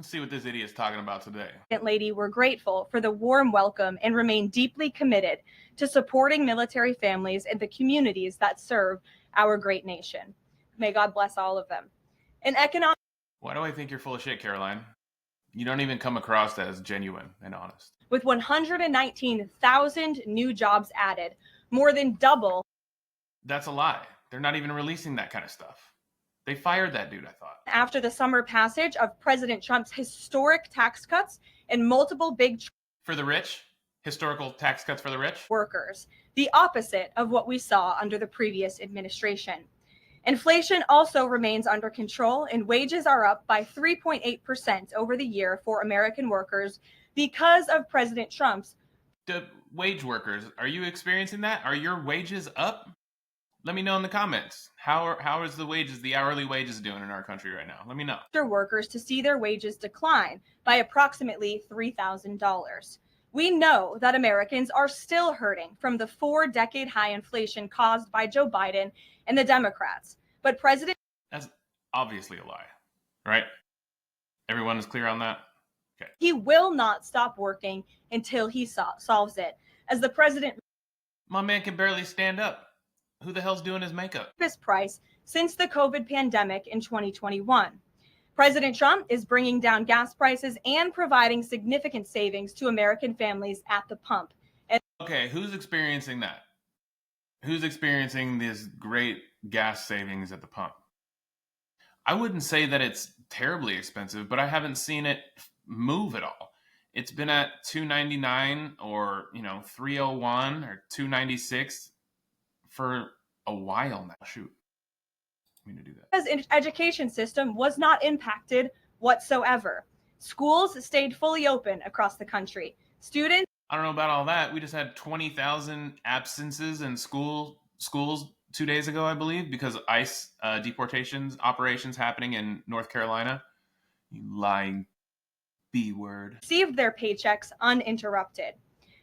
Let's see what this idiot's talking about today. Lady, we're grateful for the warm welcome and remain deeply committed to supporting military families and the communities that serve our great nation. May God bless all of them. In economic Why do I think you're full of shit, Caroline? You don't even come across as genuine and honest. With 119,000 new jobs added, more than double. That's a lie. They're not even releasing that kind of stuff. They fired that dude, I thought. After the summer passage of President Trump's historic tax cuts and multiple big for the rich, historical tax cuts for the rich. Workers, the opposite of what we saw under the previous administration. Inflation also remains under control, and wages are up by 3.8% over the year for American workers because of President Trump's. The wage workers, are you experiencing that? Are your wages up? Let me know in the comments. How is the hourly wages doing in our country right now? Let me know. Workers to see their wages decline by approximately $3,000. We know that Americans are still hurting from the 4-decade high inflation caused by Joe Biden and the Democrats. But That's obviously a lie, right? Everyone is clear on that? Okay. He will not stop working until he solves it. As the president... My man can barely stand up. Who the hell's doing his makeup? This price since the COVID pandemic in 2021. President Trump is bringing down gas prices and providing significant savings to American families at the pump. Okay, who's experiencing that? Who's experiencing this great gas savings at the pump? I wouldn't say that it's terribly expensive, but I haven't seen it move at all. It's been at $2.99 or, $3.01 or $2.96 for a while now. Shoot. I'm going to do that. Because education system was not impacted whatsoever. Schools stayed fully open across the country. Students... I don't know about all that. We just had 20,000 absences in schools 2 days ago, I believe, because of ICE deportations operations happening in North Carolina. You lying B-word. Received their paychecks uninterrupted.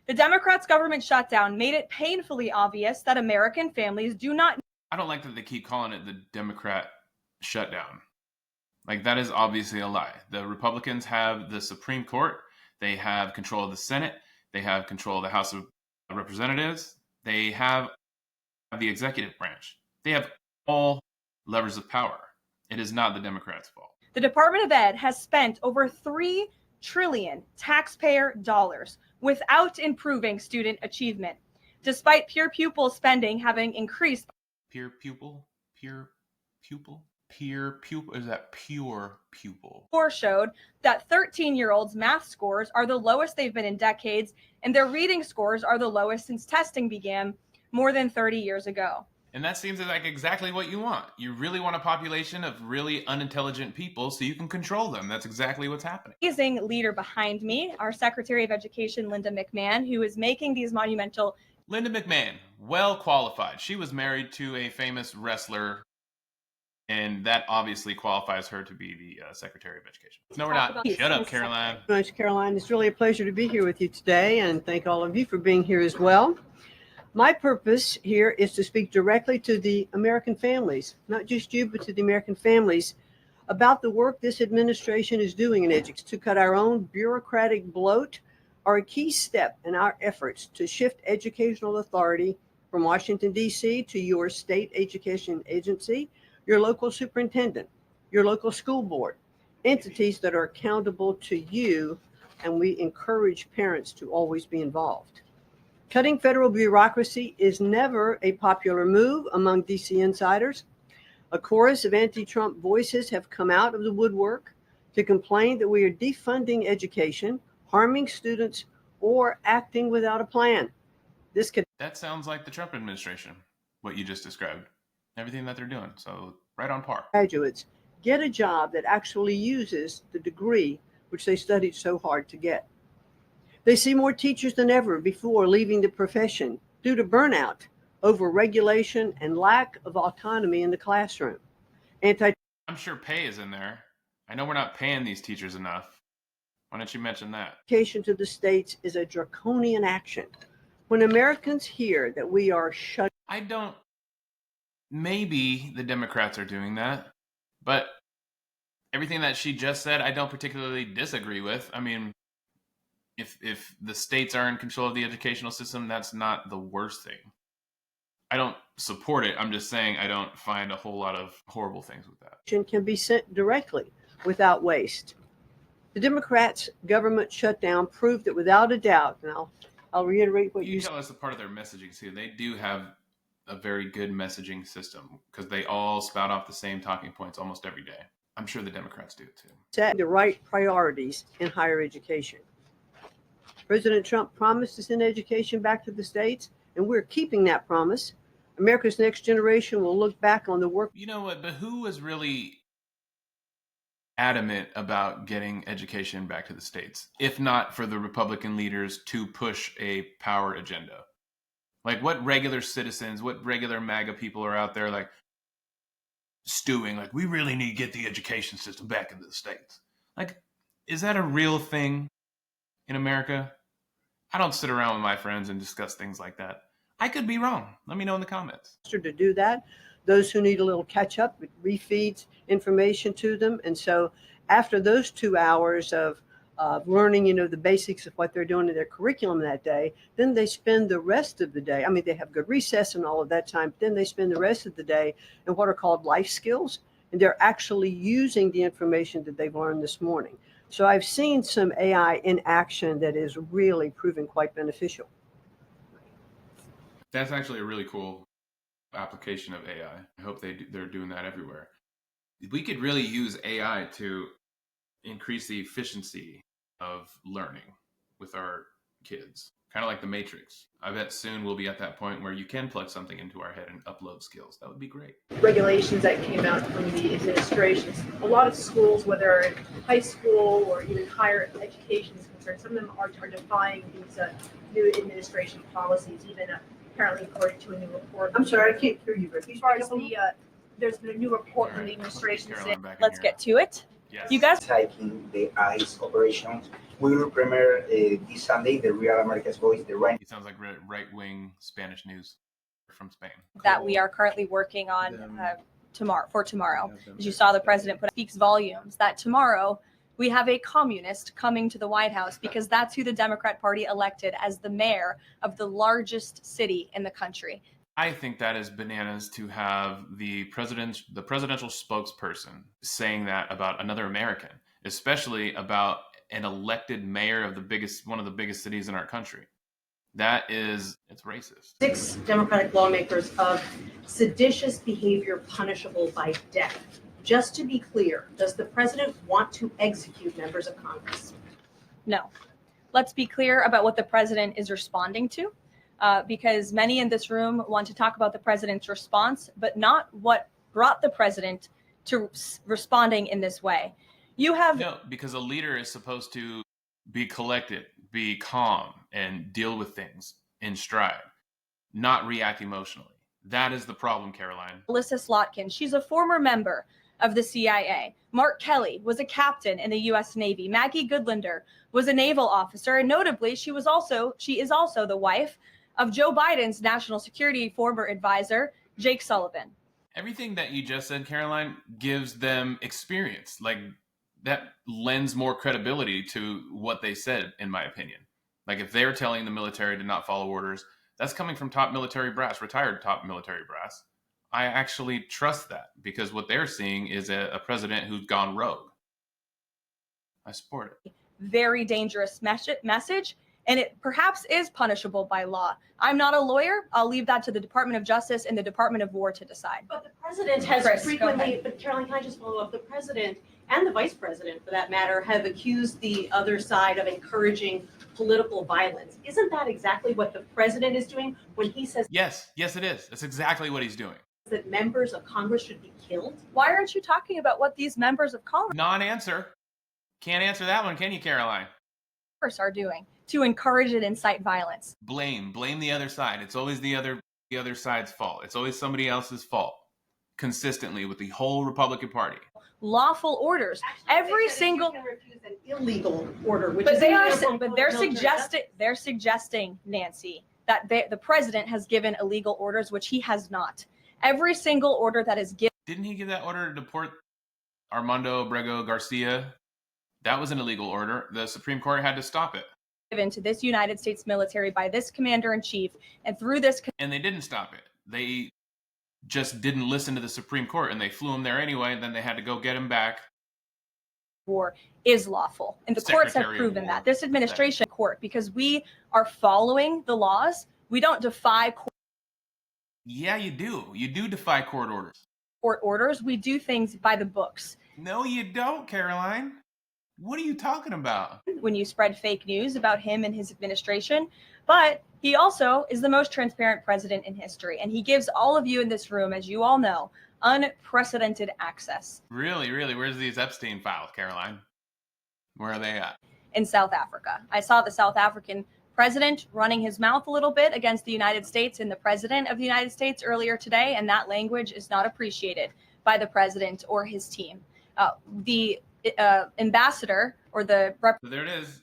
The Democrats' government shutdown made it painfully obvious that American families do not... I don't like that they keep calling it the Democrat shutdown. Like, that is obviously a lie. The Republicans have the Supreme Court. They have control of the Senate. They have control of the House of Representatives. They have the executive branch. They have all levers of power. It is not the Democrats' fault. The Department of Ed has spent over $3 trillion taxpayer dollars without improving student achievement, despite peer pupil spending having increased. Peer pupil? Is that pure pupil? Showed that 13-year-olds' math scores are the lowest they've been in decades, and their reading scores are the lowest since testing began more than 30 years ago. And that seems like exactly what you want. You really want a population of really unintelligent people so you can control them. That's exactly what's happening. Amazing leader behind me, our Secretary of Education, Linda McMahon, who is making these monumental... Linda McMahon, well qualified. She was married to a famous wrestler, and that obviously qualifies her to be the Secretary of Education. No, we're not. Shut up, Caroline. Much, Caroline. It's really a pleasure to be here with you today, and thank all of you for being here as well. My purpose here is to speak directly to the American families, not just you, but to the American families, about the work this administration is doing in education. To cut our own bureaucratic bloat are a key step in our efforts to shift educational authority from Washington, D.C. to your state education agency, your local superintendent, your local school board, entities that are accountable to you, and we encourage parents to always be involved. Cutting federal bureaucracy is never a popular move among DC insiders. A chorus of anti-Trump voices have come out of the woodwork to complain that we are defunding education, harming students, or acting without a plan. That sounds like the Trump administration, what you just described. Everything that they're doing. So right on par. Graduates get a job that actually uses the degree which they studied so hard to get. They see more teachers than ever before leaving the profession due to burnout, over-regulation, and lack of autonomy in the classroom. I'm sure pay is in there. I know we're not paying these teachers enough. Why don't you mention that? Education to the states is a draconian action. When Americans hear that we are shut... Maybe the Democrats are doing that, but Everything that she just said, I don't particularly disagree with. I mean, if the states are in control of the educational system, that's not the worst thing. I don't support it. I'm just saying I don't find a whole lot of horrible things with that. Can be sent directly without waste. The Democrats' government shutdown proved that without a doubt, and I'll reiterate what You tell us a part of their messaging too. They do have a very good messaging system because they all spout off the same talking points almost every day. I'm sure the Democrats do too. set the right priorities in higher education. President Trump promised to send education back to the states, and we're keeping that promise. America's next generation will look back on the work. You know what? But who was really adamant about getting education back to the states, if not for the Republican leaders to push a power agenda? Like, what regular citizens, what regular MAGA people are out there like stewing, like, we really need to get the education system back into the states? Like, is that a real thing in America? I don't sit around with my friends and discuss things like that. I could be wrong. Let me know in the comments. To do that. Those who need a little catch up, it refeeds information to them. And so after those 2 hours of learning, the basics of what they're doing in their curriculum that day, then they spend the rest of the day. I mean, they have good recess and all of that time, but then they spend the rest of the day in what are called life skills. And they're actually using the information that they've learned this morning. So I've seen some AI in action that is really proving quite beneficial. That's actually a really cool application of AI. I hope they're doing that everywhere. We could really use AI to increase the efficiency of learning with our kids, kind of like the Matrix. I bet soon we'll be at that point where you can plug something into our head and upload skills. That would be great. Regulations that came out from the administration. A lot of schools, whether in high school or even higher education is concerned, some of them are defying these new administration policies, even apparently according to a new report. I'm sorry, I can't hear you. As far as there's been a new report from the administration saying, Let's get to it. Yes. You guys, Taking the ICE operations. We will premiere this Sunday the Real America's Voice, the right. He sounds like right-wing Spanish news from Spain. that we are currently working on tomorrow. As you saw, the president speaks volumes that tomorrow we have a communist coming to the White House because that's who the Democrat Party elected as the mayor of the largest city in the country. I think that is bananas to have the presidential spokesperson saying that about another American, especially about an elected mayor of one of the biggest cities in our country. It's racist. 6 Democratic lawmakers of seditious behavior punishable by death. Just to be clear, does the president want to execute members of Congress? No. Let's be clear about what the president is responding to, because many in this room want to talk about the president's response, but not what brought the president to responding in this way. No, because a leader is supposed to be collected, be calm, and deal with things in stride, not react emotionally. That is the problem, Caroline. Alyssa Slotkin, she's a former member of the CIA. Mark Kelly was a captain in the U.S. Navy. Maggie Goodlander was a naval officer, and notably, she is also the wife of Joe Biden's national security former advisor, Jake Sullivan. Everything that you just said, Caroline, gives them experience. Like, that lends more credibility to what they said, in my opinion. Like, if they're telling the military to not follow orders, that's coming from top military brass, retired top military brass. I actually trust that because what they're seeing is a president who's gone rogue. I support it. Very dangerous message, and it perhaps is punishable by law. I'm not a lawyer. I'll leave that to the Department of Justice and the Department of War to decide. But the president has frequently, but Caroline, can I just follow up? The president and the vice president, for that matter, have accused the other side of encouraging political violence. Isn't that exactly what the president is doing when he says Yes, it is. That's exactly what he's doing. That members of Congress should be killed? Why aren't you talking about what these members of Congress Non-answer. Can't answer that one, can you, Caroline? are doing to encourage and incite violence? Blame the other side. It's always the other side's fault. It's always somebody else's fault. Consistently with the whole Republican Party. Lawful orders. Every single can refuse an illegal order, which but is they're suggesting, Nancy, that the president has given illegal orders, which he has not. Every single order that is given. Didn't he give that order to deport Armando Abrego Garcia, that was an illegal order. The Supreme Court had to stop it. Given to this United States military by this commander-in-chief, and through this And they didn't stop it. They just didn't listen to the Supreme Court, and they flew him there anyway, and then they had to go get him back. war is lawful, and the courts have Secretary of proven War. that. This administration court, because we are following the laws, we don't defy Yeah, you do. You do defy court orders. court orders. We do things by the books. No, you don't, Caroline. What are you talking about? When you spread fake news about him and his administration, but he also is the most transparent president in history, and he gives all of you in this room, as you all know, unprecedented access. Really, really? Where's these Epstein files, Caroline? Where are they at? In South Africa. I saw the South African president running his mouth a little bit against the United States and the president of the United States earlier today, and that language is not appreciated by the president or his team. The ambassador or the So there it is.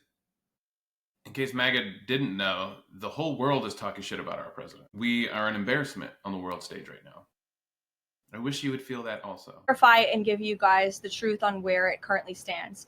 In case MAGA didn't know, the whole world is talking shit about our president. We are an embarrassment on the world stage right now. I wish you would feel that also. Clarify and give you guys the truth on where it currently stands.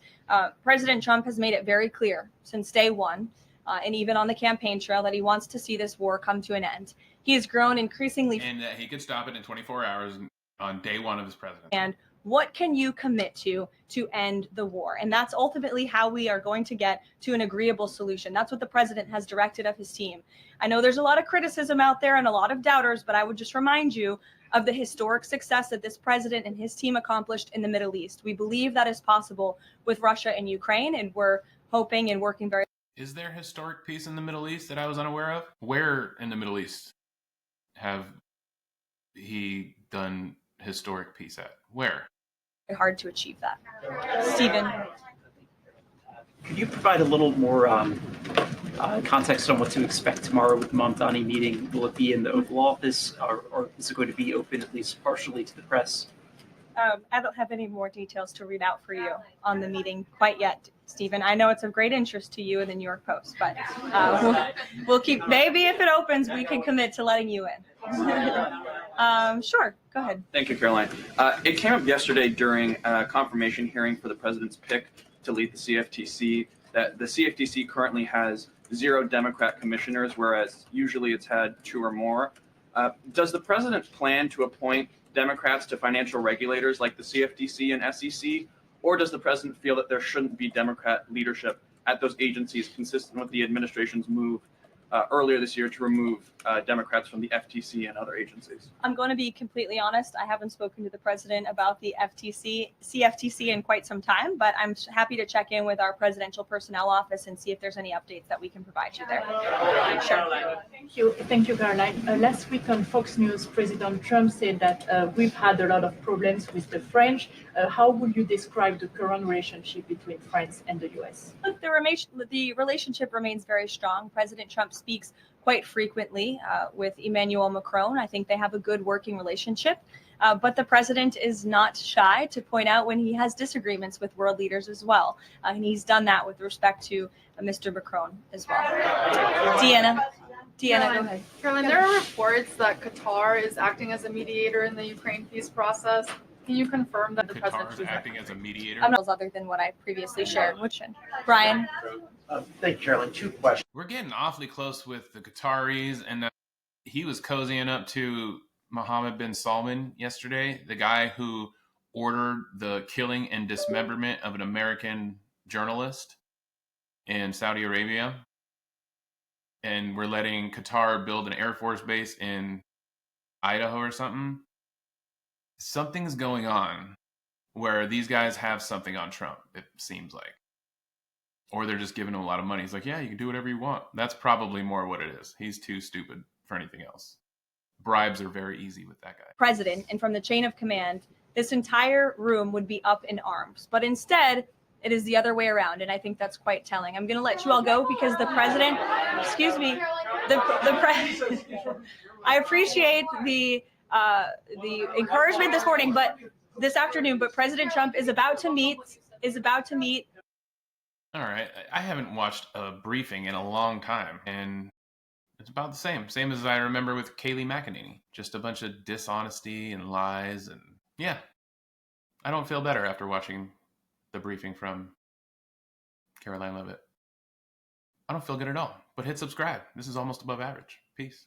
President Trump has made it very clear since day one, and even on the campaign trail, that he wants to see this war come to an end. He has grown increasingly. And that he could stop it in 24 hours on day one of his presidency. And what can you commit to end the war? And that's ultimately how we are going to get to an agreeable solution. That's what the president has directed of his team. I know there's a lot of criticism out there and a lot of doubters, but I would just remind you of the historic success that this president and his team accomplished in the Middle East. We believe that is possible with Russia and Ukraine, and we're hoping and working very. Is there historic peace in the Middle East that I was unaware of? Where in the Middle East have he done historic peace at? Where? Hard to achieve that. Stephen. Could you provide a little more context on what to expect tomorrow with the Mamdani meeting? Will it be in the Oval Office, or is it going to be open at least partially to the press? I don't have any more details to read out for you on the meeting quite yet, Stephen. I know it's of great interest to you and the New York Post, but we'll keep, maybe if it opens, we can commit to letting you in. Sure, go ahead. Thank you, Caroline. It came up yesterday during a confirmation hearing for the president's pick to lead the CFTC that the CFTC currently has 0 Democrat commissioners, whereas usually it's had 2 or more. Does the president plan to appoint Democrats to financial regulators like the CFTC and SEC, or does the president feel that there shouldn't be Democrat leadership at those agencies, consistent with the administration's move earlier this year to remove Democrats from the FTC and other agencies? I'm going to be completely honest. I haven't spoken to the president about the CFTC in quite some time, but I'm happy to check in with our presidential personnel office and see if there's any updates that we can provide you there. Sure. Thank you, Caroline. Last week on Fox News, President Trump said that we've had a lot of problems with the French. How would you describe the current relationship between France and the U.S.? Look, the relationship remains very strong. President Trump speaks quite frequently with Emmanuel Macron. I think they have a good working relationship. But the president is not shy to point out when he has disagreements with world leaders as well. And he's done that with respect to Mr. Macron as well. Deanna, go ahead. Caroline, there are reports that Qatar is acting as a mediator in the Ukraine peace process. Can you confirm that the president Qatar is acting as a mediator? I'm not other than what I previously shared. Which one? Brian? Thank you, Caroline. 2 questions. We're getting awfully close with the Qataris, and he was cozying up to Mohammed bin Salman yesterday, the guy who ordered the killing and dismemberment of an American journalist in Saudi Arabia. And we're letting Qatar build an Air Force base in Idaho or something. Something's going on where these guys have something on Trump, it seems like. Or they're just giving him a lot of money. He's like, yeah, you can do whatever you want. That's probably more what it is. He's too stupid for anything else. Bribes are very easy with that guy. President, and from the chain of command, this entire room would be up in arms. But instead, it is the other way around, and I think that's quite telling. I'm going to let you all go because the president, excuse me, I appreciate the encouragement this morning, but this afternoon, but President Trump is about to meet. All right. I haven't watched a briefing in a long time, and it's about the same as I remember with Kayleigh McEnany. Just a bunch of dishonesty and lies, and yeah, I don't feel better after watching the briefing from Caroline Levitt. I don't feel good at all. But hit subscribe. This is almost above average. Peace.